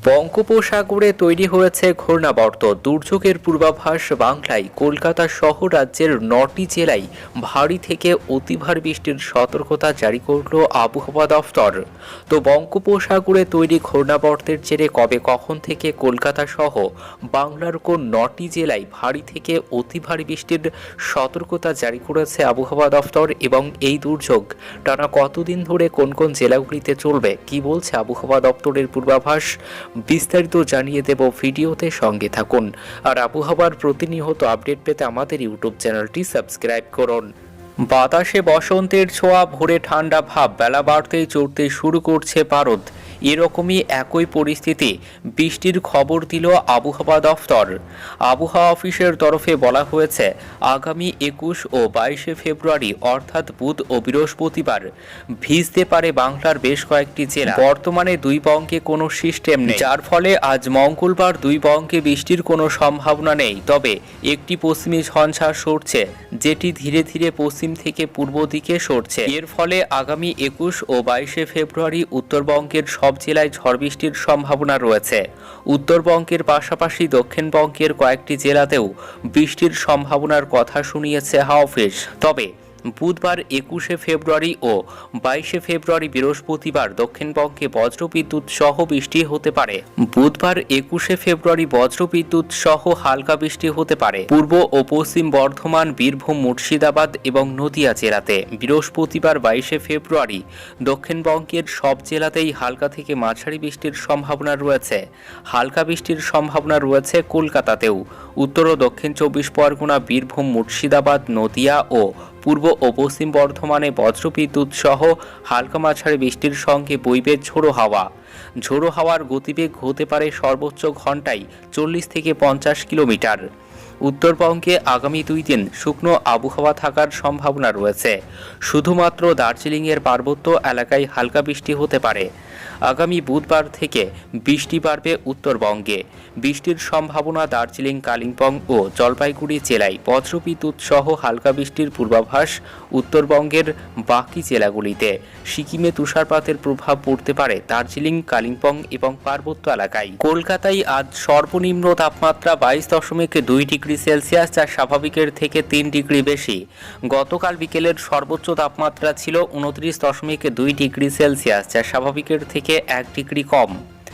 বঙ্গোপসাগরে তৈরি হয়েছে ঘূর্ণাবর্ত। দুর্যোগের পূর্বাভাস বাংলায়। কলকাতা সহ রাজ্যের ৯টি জেলায় ভারী থেকে অতি ভারী বৃষ্টির সতর্কতা জারি করল আবহাওয়া দফতর। তো বঙ্গোপসাগরে তৈরি ঘূর্ণাবর্তের জেরে কবে কখন থেকে কলকাতা সহ বাংলার কোন ৯টি জেলায় ভারী থেকে অতি ভারী বৃষ্টির সতর্কতা জারি করেছে আবহাওয়া দফতর এবং এই দুর্যোগ টানা কতদিন ধরে কোন কোন জেলাগুলিতে চলবে, কি বলছে আবহাওয়া দপ্তরের পূর্বাভাস, বিস্তারিত জানিয়ে দেব ভিডিওতে। সঙ্গে থাকুন আর আবহাওয়ার প্রতিনিয়ত আপডেট পেতে আমাদের ইউটিউব চ্যানেলটি সাবস্ক্রাইব করুন। বাতাসে বসন্তের ছোঁয়া, ভোরে ঠান্ডা ভাব, বেলা বাড়তেই চড়তে শুরু করছে পারদ। এরকমই একই পরিস্থিতি বৃষ্টির খবর দিল আবহাওয়া দফতর। আবহাওয়া অফিসের তরফে বলা হয়েছে আগামী ২১ ও ২২ ফেব্রুয়ারি অর্থাৎ বুধ ও বৃহস্পতিবার ভিজতে পারে বাংলার বেশ কয়েকটি জেলা। বর্তমানে দুই বঙ্গে কোনো সিস্টেম নেই, যার ফলে আজ মঙ্গলবার দুই বঙ্গে বৃষ্টির কোনো সম্ভাবনা নেই। তবে একটি পশ্চিমী ঝঞ্ঝা সরছে, যেটি ধীরে ধীরে পশ্চিম থেকে পূর্ব দিকে সরছে। এর ফলে আগামী ২১ ও ২২ ফেব্রুয়ারি উত্তরবঙ্গের সব জেলায় ঝড় বৃষ্টির সম্ভাবনা রয়েছে। উত্তরবঙ্গের পাশাপাশি দক্ষিণবঙ্গের কয়েকটি জেলাতেও বৃষ্টির সম্ভাবনার কথা শুনিয়েছে হাওয়া অফিস। তবে বুধবার ২১ ফেব্রুয়ারি ও ২২ ফেব্রুয়ারি বৃহস্পতিবার দক্ষিণবঙ্গে বজ্রবিদ্যুৎ সহ বৃষ্টি হতে পারে। বুধবার ২১ ফেব্রুয়ারি বজ্রবিদ্যুৎ সহ হালকা বৃষ্টি হতে পারে পূর্ব ও পশ্চিম বর্ধমান, বীরভূম, মুর্শিদাবাদ এবং নদিয়া জেলাতে। বৃহস্পতিবার ২২ ফেব্রুয়ারি দক্ষিণবঙ্গের সব জেলাতেই হালকা থেকে মাঝারি বৃষ্টির সম্ভাবনা রয়েছে। হালকা বৃষ্টির সম্ভাবনা রয়েছে কলকাতাতেও। উত্তর ও দক্ষিণ ২৪ পরগনা, বীরভূম, মুর্শিদাবাদ, নদিয়া ও পূর্ব ও পশ্চিম বর্ধমানে বজ্রবিদ্যুৎ সহ হালকা মাঝারি বৃষ্টির সঙ্গে বইবে ঝোড়ো হাওয়া। ঝোড়ো হাওয়ার গতিবেগ হতে পারে সর্বোচ্চ ঘন্টায় ৪০ থেকে ৫০ কিলোমিটার। উত্তরবঙ্গে আগামী ২ দিন শুকনো আবহাওয়া থাকার সম্ভাবনা রয়েছে। শুধুমাত্র দার্জিলিংয়ের পার্বত্য এলাকায় হালকা বৃষ্টি হতে পারে। আগামী বুধবার থেকে বৃষ্টি বাড়বে উত্তরবঙ্গে। বৃষ্টির সম্ভাবনা দার্জিলিং, কালিম্পং ও জলপাইগুড়ি জেলায়। বজ্রবিদ্যুৎ সহ হালকা বৃষ্টির পূর্বাভাস উত্তরবঙ্গের বাকি জেলাগুলিতে। সিকিমে তুষারপাতের প্রভাব পড়তে পারে দার্জিলিং, কালিম্পং এবং পার্বত্য এলাকায়। কলকাতায় আজ সর্বনিম্ন তাপমাত্রা 22.2 ডিগ্রি সেলসিয়াস, যা স্বাভাবিকের থেকে 3 ডিগ্রি বেশি। গতকাল বিকেলের সর্বোচ্চ তাপমাত্রা ছিল 29.2 ডিগ্রি সেলসিয়াস, যা স্বাভাবিকের থেকে 1 ডিগ্রি কম।